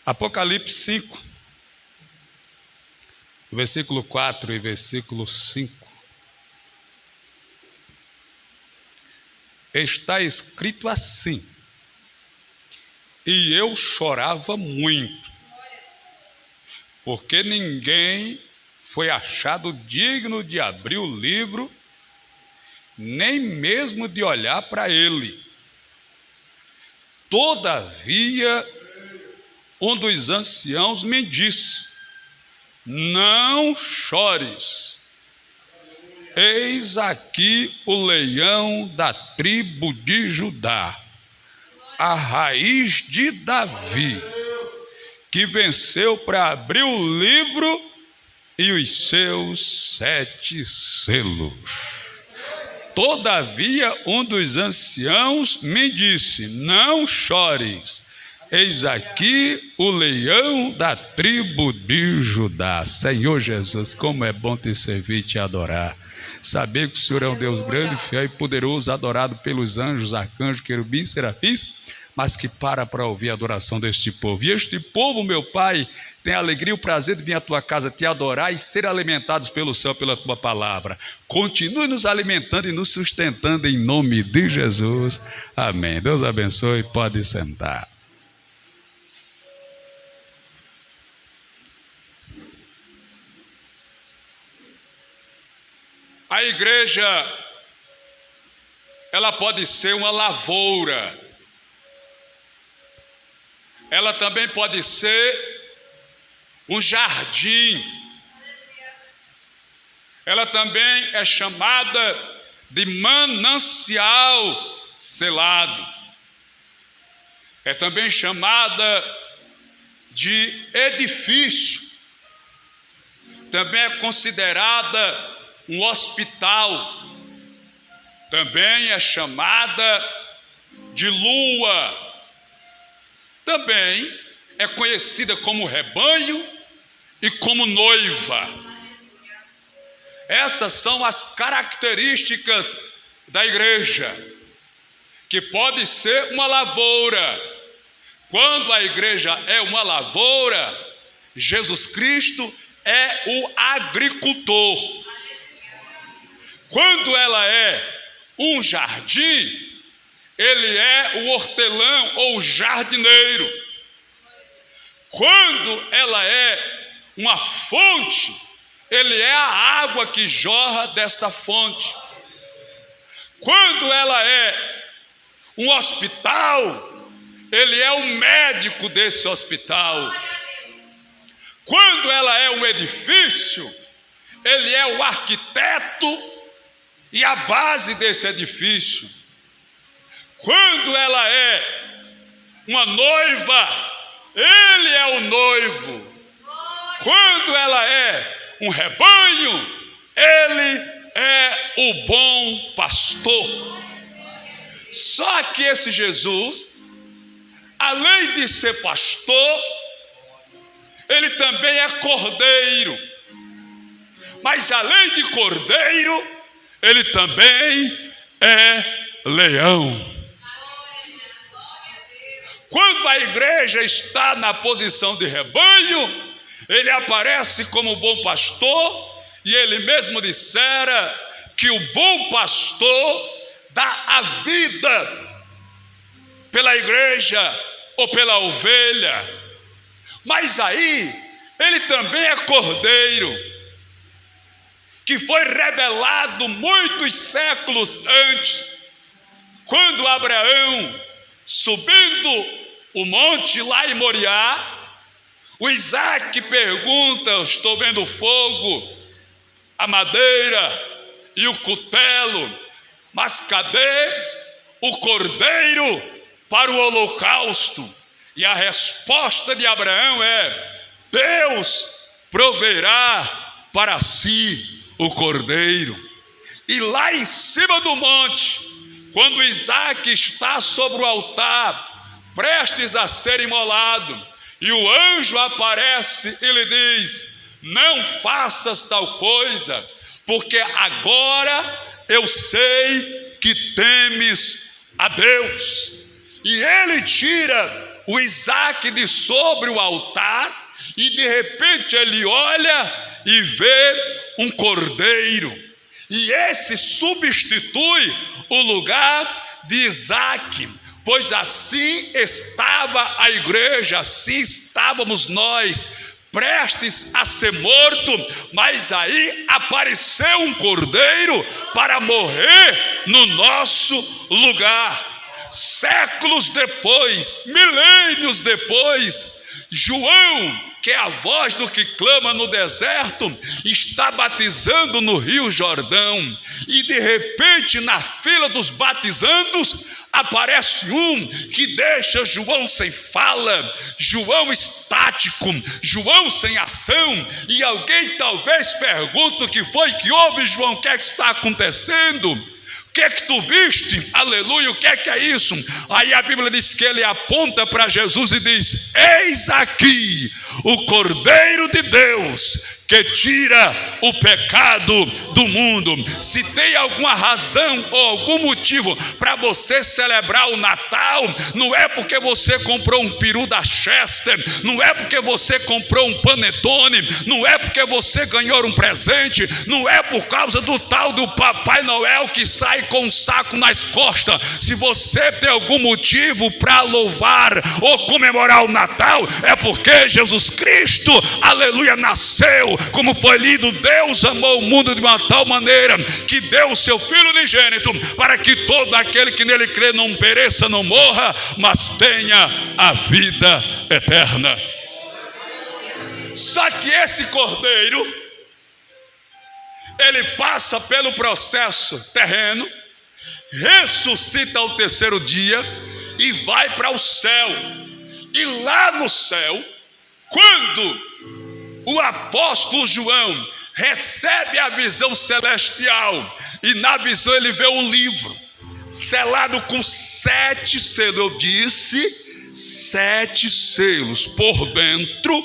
Apocalipse 5, versículo 4 e versículo 5. Está escrito assim: e eu chorava muito, porque ninguém foi achado digno de abrir o livro, nem mesmo de olhar para ele. Todavia, um dos anciãos me disse: não chores, eis aqui o leão da tribo de Judá, a raiz de Davi, que venceu para abrir o livro e os seus 7 selos. Todavia, um dos anciãos me disse: não chores, eis aqui o leão da tribo de Judá. Senhor Jesus, como é bom te servir e te adorar. Saber que o Senhor é um Deus grande, fiel e poderoso, adorado pelos anjos, arcanjos, querubins, serafins, mas que para ouvir a adoração deste povo. E este povo, meu Pai, tem a alegria e o prazer de vir à tua casa te adorar e ser alimentados pelo céu, pela tua palavra. Continue nos alimentando e nos sustentando em nome de Jesus. Amém. Deus abençoe. Pode sentar. A igreja, ela pode ser uma lavoura. Ela também pode ser um jardim. Ela também é chamada de manancial selado. É também chamada de edifício. Também é considerada um hospital. Também é chamada de lua. Também é conhecida como rebanho e como noiva. Essas são as características da igreja, que pode ser uma lavoura. Quando a igreja é uma lavoura, Jesus Cristo é o agricultor. Quando ela é um jardim, ele é o hortelão ou o jardineiro. Quando ela é uma fonte, ele é a água que jorra desta fonte. Quando ela é um hospital, ele é o médico desse hospital. Quando ela é um edifício, ele é o arquiteto e a base desse edifício. Quando ela é uma noiva, ele é o noivo. Quando ela é um rebanho, ele é o bom pastor. Só que esse Jesus, além de ser pastor, ele também é cordeiro. Mas além de cordeiro, ele também é leão. Quando a igreja está na posição de rebanho, ele aparece como bom pastor, e ele mesmo dissera que o bom pastor dá a vida pela igreja ou pela ovelha. Mas aí, ele também é cordeiro, que foi revelado muitos séculos antes, quando Abraão, subindo o monte lá em Moriá, o Isaac pergunta: eu estou vendo o fogo, a madeira e o cutelo, mas cadê o cordeiro para o holocausto? E a resposta de Abraão é: Deus proverá para si o cordeiro. E lá em cima do monte, quando Isaac está sobre o altar, prestes a ser imolado, e o anjo aparece e lhe diz: não faças tal coisa, porque agora eu sei que temes a Deus. E ele tira o Isaac de sobre o altar, e de repente ele olha e vê um cordeiro, e esse substitui o lugar de Isaac, pois assim estava a igreja, assim estávamos nós, prestes a ser morto, mas aí apareceu um cordeiro para morrer no nosso lugar. Séculos depois, milênios depois, João, que é a voz do que clama no deserto, está batizando no Rio Jordão, e de repente na fila dos batizandos aparece um que deixa João sem fala, João estático, João sem ação, e alguém talvez pergunte: o que foi que houve, João? O que é que está acontecendo? O que é que tu viste? Aleluia, o que é isso? Aí a Bíblia diz que ele aponta para Jesus e diz: eis aqui o Cordeiro de Deus que tira o pecado do mundo. Se tem alguma razão ou algum motivo para você celebrar o Natal, não é porque você comprou um peru da Chester, não é porque você comprou um panetone, não é porque você ganhou um presente, não é por causa do tal do Papai Noel que sai com um saco nas costas. Se você tem algum motivo para louvar ou comemorar o Natal, é porque Jesus Cristo, aleluia, nasceu. Como foi lido, Deus amou o mundo de uma tal maneira que deu o seu Filho unigênito, para que todo aquele que nele crê não pereça, não morra, mas tenha a vida eterna. Só que esse cordeiro, ele passa pelo processo terreno, ressuscita ao terceiro dia e vai para o céu. E lá no céu, quando o apóstolo João recebe a visão celestial, e na visão ele vê um livro selado com 7 selos. Eu disse 7 selos por dentro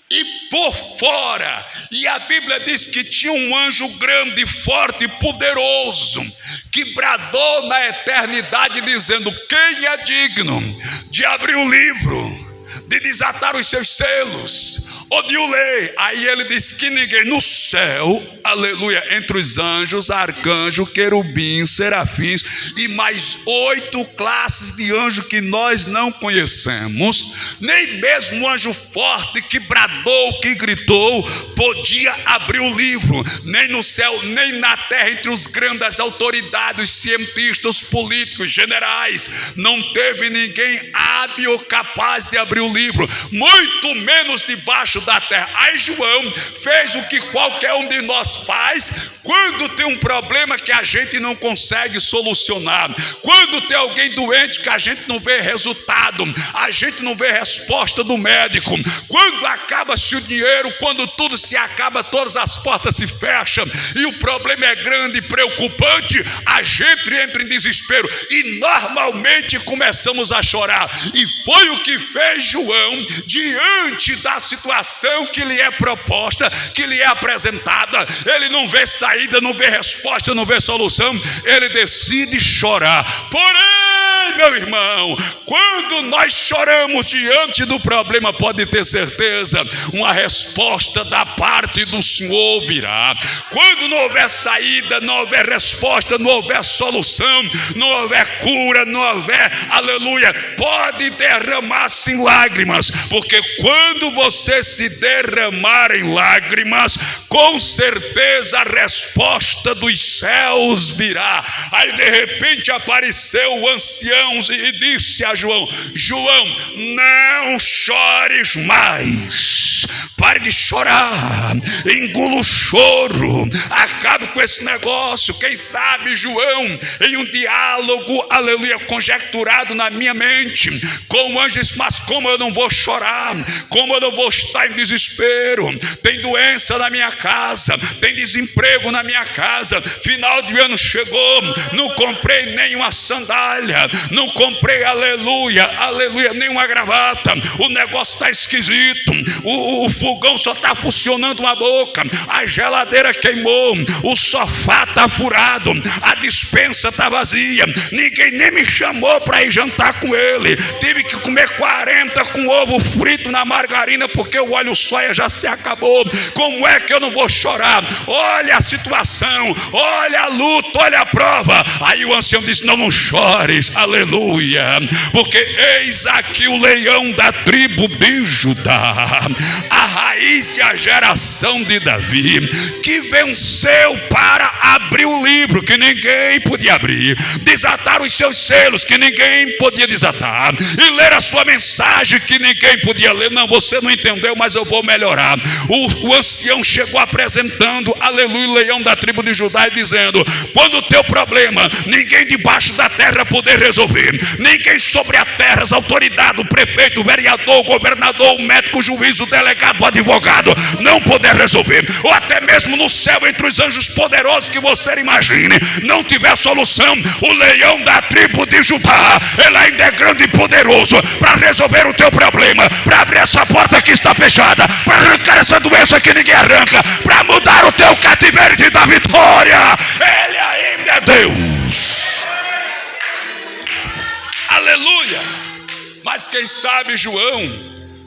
e por fora. E a Bíblia diz que tinha um anjo grande, forte e poderoso, que bradou na eternidade dizendo: quem é digno de abrir o livro, de desatar os seus selos, ou de o ler? Aí ele diz que ninguém no céu, aleluia, entre os anjos, arcanjos, querubins, serafins e mais 8 classes de anjos que nós não conhecemos, nem mesmo o anjo forte que bradou, que gritou, podia abrir o livro. Nem no céu, nem na terra, entre os grandes autoridades, os cientistas, políticos, generais, não teve ninguém hábil ou capaz de abrir o livro, muito menos debaixo da terra. Aí João fez o que qualquer um de nós faz quando tem um problema que a gente não consegue solucionar, quando tem alguém doente que a gente não vê resultado, a gente não vê resposta do médico, quando acaba-se o dinheiro, quando tudo se acaba, todas as portas se fecham e o problema é grande e preocupante, a gente entra em desespero e normalmente começamos a chorar. E foi o que fez João diante da situação que lhe é proposta, que lhe é apresentada. Ele não vê saída, não vê resposta, não vê solução, ele decide chorar. Porém, meu irmão, quando nós choramos diante do problema, pode ter certeza, uma resposta da parte do Senhor virá. Quando não houver saída, não houver resposta, não houver solução, não houver cura, não houver, aleluia, pode derramar-se em lágrimas, porque quando você se derramar em lágrimas, com certeza a resposta dos céus virá. Aí de repente apareceu o ancião e disse a João: João, não chores mais, pare de chorar, engula o choro, acabe com esse negócio. Quem sabe, João, em um diálogo, aleluia, conjecturado na minha mente com o anjo, disse: mas como eu não vou chorar, como eu não vou estar em desespero, tem doença na minha casa, tem desemprego na minha casa, final de ano chegou, não comprei nenhuma sandália, não comprei, aleluia, aleluia, nenhuma gravata, o negócio está esquisito, o fogão só está funcionando uma boca, a geladeira queimou, o sofá está furado, a despensa está vazia, ninguém nem me chamou para ir jantar com ele, tive que comer 40 com ovo frito na margarina porque o óleo soia já se acabou. Como é que eu não vou chorar? Olha a situação, olha a luta, olha a prova. Aí o ancião disse: não chores, aleluia, porque eis aqui o leão da tribo de Judá, a raiz e a geração de Davi, que venceu para abrir o livro que ninguém podia abrir, desatar os seus selos que ninguém podia desatar, e ler a sua mensagem que ninguém podia ler. Não, você não entendeu, mas eu vou melhorar. O ancião chegou apresentando, aleluia, o leão da tribo de Judá, e dizendo: quando o teu problema ninguém debaixo da terra poder resolver, ninguém sobre a terra, as autoridades, o prefeito, o vereador, o governador, o médico, o juiz, o delegado, o advogado, não poder resolver, ou até mesmo no céu entre os anjos poderosos que você imagine, não tiver solução, o leão da tribo de Judá, ele ainda é grande e poderoso para resolver o teu problema, para abrir essa porta que está fechada, para arrancar essa doença que ninguém arranca, para mudar o teu cativeiro e te dar vitória. Ele ainda é Deus. Aleluia. Mas quem sabe João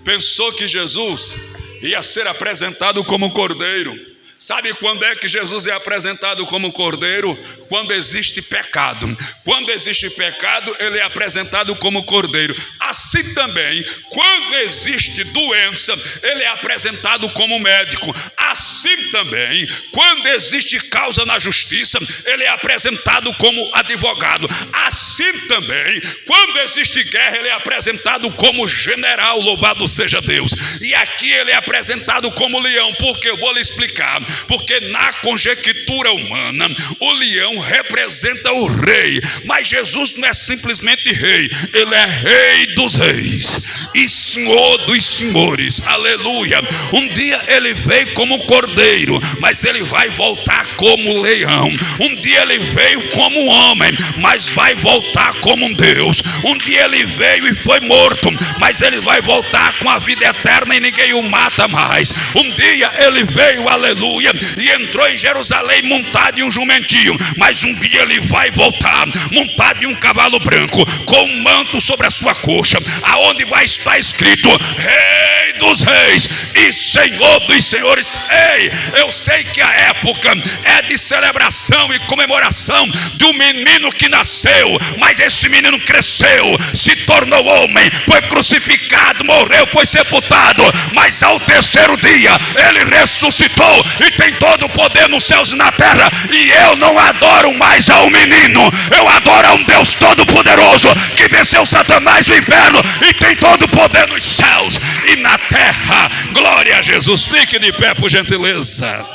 pensou que Jesus ia ser apresentado como cordeiro. Sabe quando é que Jesus é apresentado como cordeiro? Quando existe pecado. Quando existe pecado, ele é apresentado como cordeiro. Assim também, quando existe doença, ele é apresentado como médico. Assim também, quando existe causa na justiça, ele é apresentado como advogado. Assim também, quando existe guerra, ele é apresentado como general, louvado seja Deus. E aqui ele é apresentado como leão, porque eu vou lhe explicar. Porque na conjectura humana, o leão representa o rei, mas Jesus não é simplesmente rei, ele é rei dos reis e senhor dos senhores, aleluia. Um dia ele veio como cordeiro, mas ele vai voltar como leão. Um dia ele veio como homem, mas vai voltar como um Deus. Um dia ele veio e foi morto, mas ele vai voltar com a vida eterna e ninguém o mata mais. Um dia ele veio, aleluia, e entrou em Jerusalém montado em um jumentinho, mas um dia ele vai voltar montado em um cavalo branco, com um manto sobre a sua coxa, aonde vai estar escrito Rei dos Reis e Senhor dos Senhores. Ei, eu sei que a época é de celebração e comemoração do menino que nasceu, mas esse menino cresceu, se tornou homem, foi crucificado, morreu, foi sepultado, mas ao terceiro dia ele ressuscitou e tem todo o poder nos céus e na terra. E eu não adoro mais ao menino, eu adoro a um Deus todo poderoso, que venceu Satanás do inferno e tem todo o poder nos céus e na terra. Glória a Jesus. Fique de pé, por gentileza.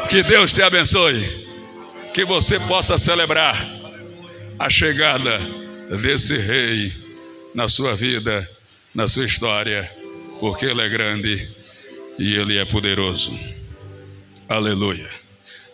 Que Deus te abençoe, que você possa celebrar a chegada desse rei na sua vida, na sua história, porque ele é grande e ele é poderoso. Aleluia.